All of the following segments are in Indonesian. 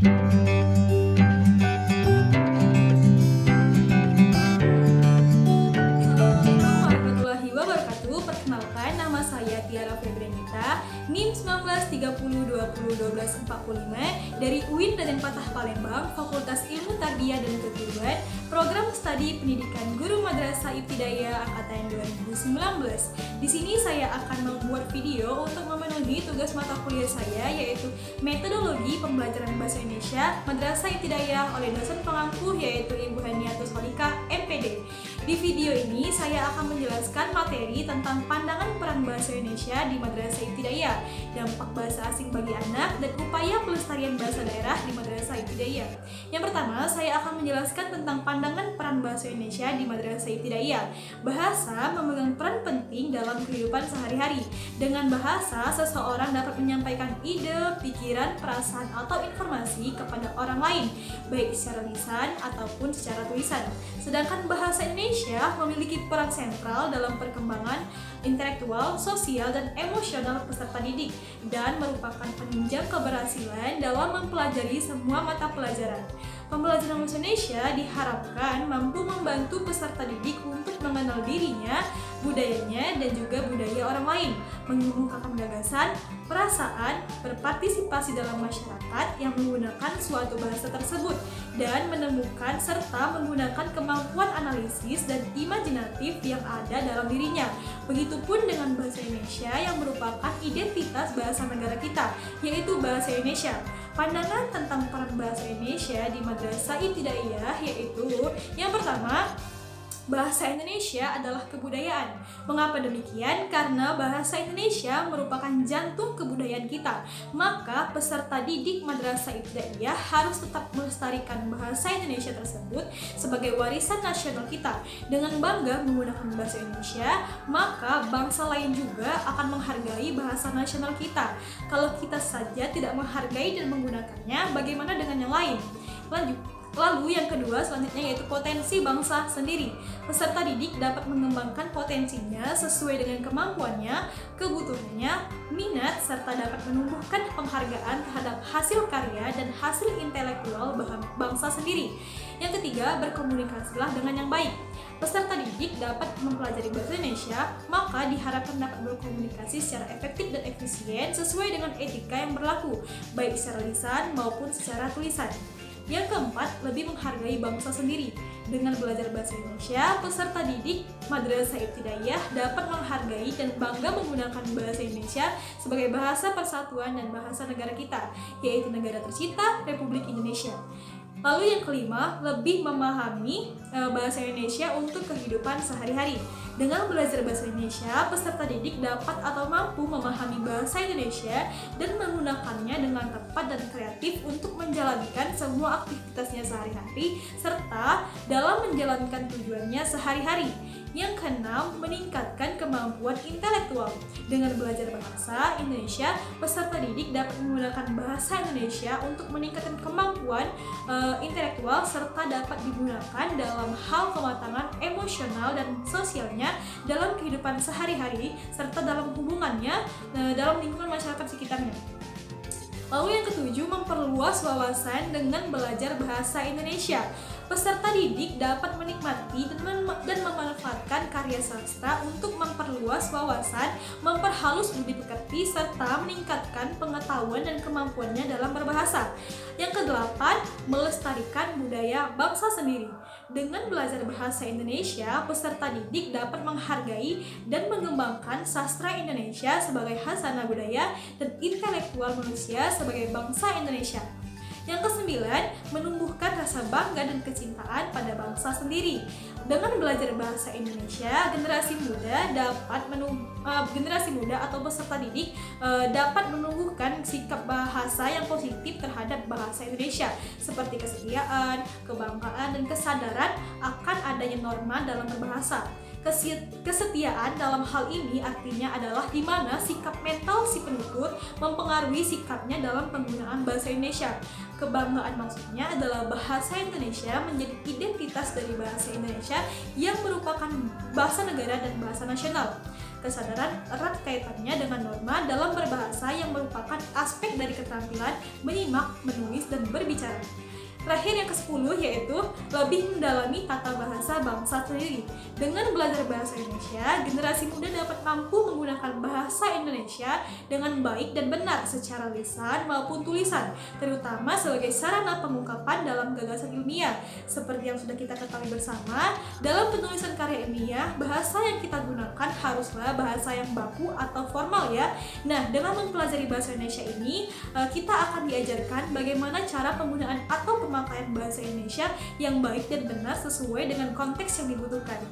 Assalamualaikum warahmatullahi wabarakatuh. Perkenalkan, nama saya Tiara Febrenita, NIM 1930201245 dari UIN Raden Patah Palembang, Fakultas Ilmu Tarbiyah dan Keguruan, Program Studi Pendidikan Guru Madrasah Ibtidaiyah angkatan 2019. Di sini saya akan membuat video untuk memenuhi tugas mata kuliah saya, yaitu Metodologi Pembelajaran Bahasa Indonesia Madrasah Ibtidaiyah oleh dosen pengangkuh, yaitu Ibu Haniatus Holika, MPD. Di video ini saya akan menjelaskan materi tentang pandangan peran bahasa Indonesia di Madrasah Ibtidaiyah, dampak bahasa asing bagi anak, dan upaya pelestarian bahasa daerah di Madrasah Ibtidaiyah. Yang pertama, saya akan menjelaskan tentang pandangan peran bahasa Indonesia di Madrasah Ibtidaiyah. Bahasa memegang peran penting dalam kehidupan sehari-hari. Dengan bahasa, seseorang dapat menyampaikan ide, pikiran, perasaan, atau informasi kepada orang lain, baik secara lisan ataupun secara tulisan. Sedangkan bahasa Indonesia memiliki peran sentral dalam perkembangan intelektual, sosial, dan emosional peserta didik dan merupakan penunjang keberhasilan dalam mempelajari semua mata pelajaran. Pembelajaran bahasa Indonesia diharapkan mampu membantu peserta didik untuk mengenal dirinya, budayanya, dan juga budaya orang lain, mengemukakan gagasan, perasaan, berpartisipasi dalam masyarakat yang menggunakan suatu bahasa tersebut, dan menemukan serta menggunakan kemampuan analisis dan imajinatif yang ada dalam dirinya. Begitupun dengan bahasa Indonesia yang merupakan identitas bahasa negara kita, yaitu bahasa Indonesia. Pandangan tentang peran bahasa Indonesia di Madrasah Ibtidaiyah yaitu yang pertama, bahasa Indonesia adalah kebudayaan. Mengapa demikian? Karena bahasa Indonesia merupakan jantung kebudayaan kita. Maka peserta didik Madrasah Ibtidaiyah harus tetap melestarikan bahasa Indonesia tersebut sebagai warisan nasional kita. Dengan bangga menggunakan bahasa Indonesia, maka bangsa lain juga akan menghargai bahasa nasional kita. Kalau kita saja tidak menghargai dan menggunakannya, bagaimana dengan yang lain? Lalu yang kedua selanjutnya yaitu potensi bangsa sendiri. Peserta didik dapat mengembangkan potensinya sesuai dengan kemampuannya, kebutuhannya, minat, serta dapat menumbuhkan penghargaan terhadap hasil karya dan hasil intelektual bangsa sendiri. Yang ketiga, berkomunikasilah dengan yang baik. Peserta didik dapat mempelajari bahasa Indonesia, maka diharapkan dapat berkomunikasi secara efektif dan efisien sesuai dengan etika yang berlaku, baik secara lisan maupun secara tulisan. Yang keempat, lebih menghargai bangsa sendiri. Dengan belajar bahasa Indonesia, peserta didik Madrasah Ibtidaiyah dapat menghargai dan bangga menggunakan bahasa Indonesia sebagai bahasa persatuan dan bahasa negara kita, yaitu negara tercinta Republik Indonesia. Lalu yang kelima, lebih memahami bahasa Indonesia untuk kehidupan sehari-hari. Dengan belajar bahasa Indonesia, peserta didik dapat atau mampu memahami bahasa Indonesia dan menggunakannya dengan tepat dan kreatif untuk menjalankan semua aktivitasnya sehari-hari serta dalam menjalankan tujuannya sehari-hari. Yang keenam, meningkatkan kemampuan intelektual. Dengan belajar bahasa Indonesia, peserta didik dapat menggunakan bahasa Indonesia untuk meningkatkan kemampuan intelektual serta dapat digunakan dalam hal kematangan emosional dan sosialnya dalam kehidupan sehari-hari serta dalam hubungannya dalam lingkungan masyarakat sekitarnya. Lalu yang ketujuh, memperluas wawasan dengan belajar bahasa Indonesia. Peserta didik dapat menikmati dan memanfaatkan karya sastra untuk memperluas wawasan, memperhalus budi pekerti, serta meningkatkan pengetahuan dan kemampuannya dalam berbahasa. Yang kedelapan, melestarikan budaya bangsa sendiri. Dengan belajar bahasa Indonesia, peserta didik dapat menghargai dan mengembangkan sastra Indonesia sebagai khasanah budaya dan intelektual manusia sebagai bangsa Indonesia. Yang kesembilan, menumbuhkan rasa bangga dan kecintaan pada bangsa sendiri. Dengan belajar bahasa Indonesia, generasi muda atau peserta didik dapat menumbuhkan sikap bahasa yang positif terhadap bahasa Indonesia, seperti kesetiaan, kebanggaan, dan kesadaran akan adanya norma dalam berbahasa. Kesetiaan dalam hal ini artinya adalah di mana sikap mental si penutur mempengaruhi sikapnya dalam penggunaan bahasa Indonesia. Kebanggaan maksudnya adalah bahasa Indonesia menjadi identitas dari bahasa Indonesia yang merupakan bahasa negara dan bahasa nasional. Kesadaran erat kaitannya dengan norma dalam berbahasa yang merupakan aspek dari keterampilan menyimak, menulis, dan berbicara. Terakhir yang ke-10 yaitu lebih mendalami tata bahasa bangsa sendiri. Dengan belajar bahasa Indonesia, generasi muda dapat mampu menggunakan bahasa Indonesia dengan baik dan benar secara lisan maupun tulisan, terutama sebagai sarana pengungkapan dalam gagasan ilmiah. Seperti yang sudah kita ketahui bersama, dalam penulisan karya ilmiah, bahasa yang kita gunakan haruslah bahasa yang baku atau formal ya. Nah, dengan mempelajari bahasa Indonesia ini, kita akan diajarkan bagaimana cara penggunaan atau pemakaian bahasa Indonesia yang baik dan benar sesuai dengan konteks yang dibutuhkan.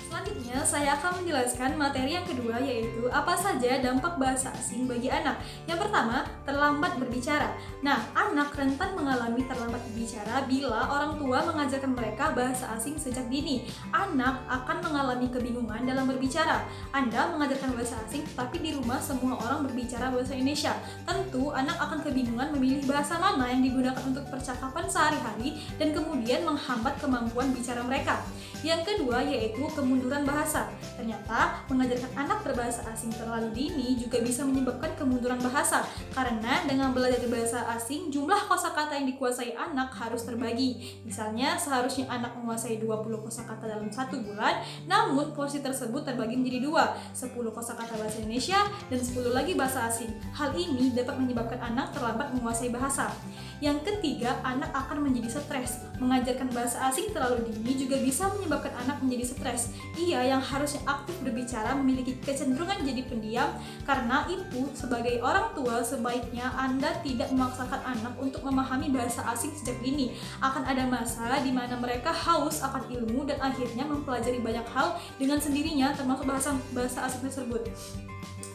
Selanjutnya, saya akan menjelaskan materi yang kedua, yaitu apa saja dampak bahasa asing bagi anak. Yang pertama, terlambat berbicara. Nah, anak rentan mengalami terlambat berbicara bila orang tua mengajarkan mereka bahasa asing sejak dini. Anak akan mengalami kebingungan dalam berbicara. Anda mengajarkan bahasa asing, tapi di rumah semua orang berbicara bahasa Indonesia. Tentu, anak akan kebingungan memilih bahasa mana yang digunakan untuk percakapan sehari-hari dan kemudian menghambat kemampuan bicara mereka. Yang kedua, yaitu kemunduran bahasa. Ternyata, mengajarkan anak berbahasa asing terlalu dini juga bisa menyebabkan kemunduran bahasa, karena dengan belajar bahasa asing, jumlah kosakata yang dikuasai anak harus terbagi. Misalnya, seharusnya anak menguasai 20 kosakata dalam 1 bulan, namun porsi tersebut terbagi menjadi 2, 10 kosakata bahasa Indonesia dan 10 lagi bahasa asing. Hal ini dapat menyebabkan anak terlambat menguasai bahasa. Yang ketiga, anak akan menjadi stres. Mengajarkan bahasa asing terlalu dini juga bisa menyebabkan anak menjadi stres. Ia yang harusnya aktif berbicara memiliki kecenderungan jadi pendiam. Karena itu, sebagai orang tua, sebaiknya Anda tidak memaksakan anak untuk memahami bahasa asing sejak dini. Akan ada masa di mana mereka haus akan ilmu dan akhirnya mempelajari banyak hal dengan sendirinya, termasuk bahasa asing tersebut.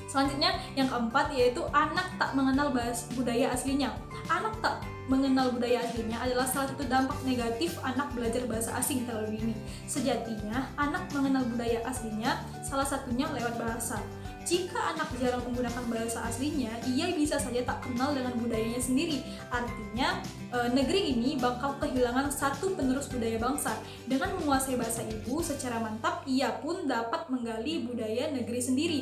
Selanjutnya, yang keempat yaitu anak tak mengenal budaya aslinya. Anak tak mengenal budaya aslinya adalah salah satu dampak negatif anak belajar bahasa asing terlalu dini. Sejatinya, anak mengenal budaya aslinya salah satunya lewat bahasa. Jika anak jarang menggunakan bahasa aslinya, ia bisa saja tak kenal dengan budayanya sendiri. Artinya, negeri ini bakal kehilangan satu penerus budaya bangsa. Dengan menguasai bahasa ibu secara mantap, ia pun dapat menggali budaya negeri sendiri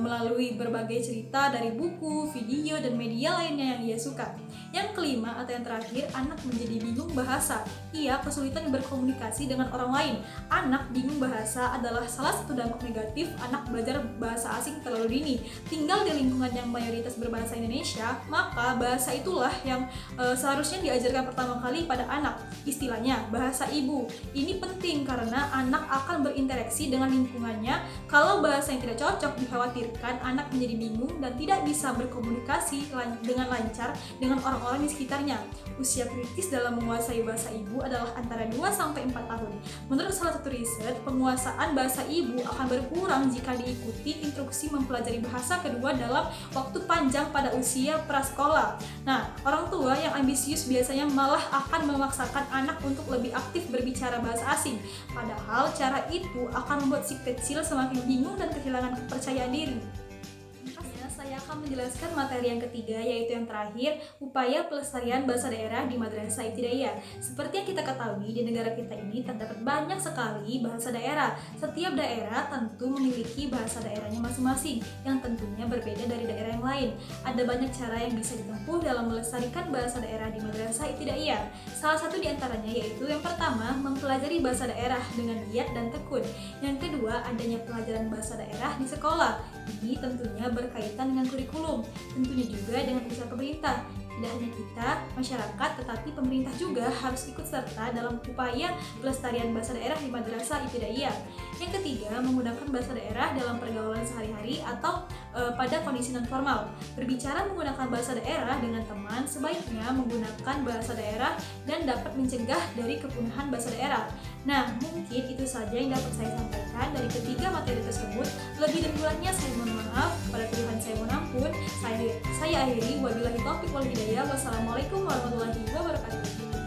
melalui berbagai cerita dari buku, video, dan media lainnya yang ia suka. Yang kelima atau yang terakhir, anak menjadi bingung bahasa. Ia kesulitan berkomunikasi dengan orang lain. Anak bingung bahasa adalah salah satu dampak negatif anak belajar bahasa asing terlalu dini. Tinggal di lingkungan yang mayoritas berbahasa Indonesia, maka bahasa itulah yang seharusnya diajarkan pertama kali pada anak. Istilahnya bahasa ibu. Ini penting karena anak akan berinteraksi dengan lingkungannya. Kalau bahasa yang tidak cocok, dikhawatirkan anak menjadi bingung dan tidak bisa berkomunikasi dengan lancar dengan orang-orang di sekitarnya. Usia kritis dalam menguasai bahasa ibu adalah antara 2-4 tahun. Menurut salah satu riset, penguasaan bahasa ibu akan berkurang jika diikuti instruksi mempelajari bahasa kedua dalam waktu panjang pada usia prasekolah. Nah, orang tua yang ambisius biasanya malah akan memaksakan anak untuk lebih aktif berbicara bahasa asing. Padahal cara itu akan membuat si kecil semakin bingung dan kehilangan kepercayaan diri. Saya akan menjelaskan materi yang ketiga, yaitu yang terakhir, upaya pelestarian bahasa daerah di Madrasah Ibtidaiyah. Seperti yang kita ketahui, di negara kita ini terdapat banyak sekali bahasa daerah. Setiap daerah tentu memiliki bahasa daerahnya masing-masing, yang tentunya berbeda dari daerah yang lain. Ada banyak cara yang bisa ditempuh dalam melestarikan bahasa daerah di Madrasah Ibtidaiyah. Salah satu di antaranya yaitu yang pertama, mempelajari bahasa daerah dengan giat dan tekun. Yang kedua, adanya pelajaran bahasa daerah di sekolah. Ini tentunya berkaitan dengan kurikulum, tentunya juga dengan usaha pemerintah. Tidak hanya kita, masyarakat, tetapi pemerintah juga harus ikut serta dalam upaya pelestarian bahasa daerah di Madrasah Ibtidaiyah. Yang ketiga, menggunakan bahasa daerah dalam pergaulan sehari-hari atau pada kondisi non-formal. Berbicara menggunakan bahasa daerah dengan teman sebaiknya menggunakan bahasa daerah dan dapat mencegah dari kepunahan bahasa daerah. Nah, mungkin itu saja yang dapat saya sampaikan dari ketiga materi tersebut. Lebih dan kurangnya saya mohon maaf, pada Tuhan saya mohon ampun. Saya akhiri, wabillahi taufiq wal hidayah. Wassalamualaikum warahmatullahi wabarakatuh.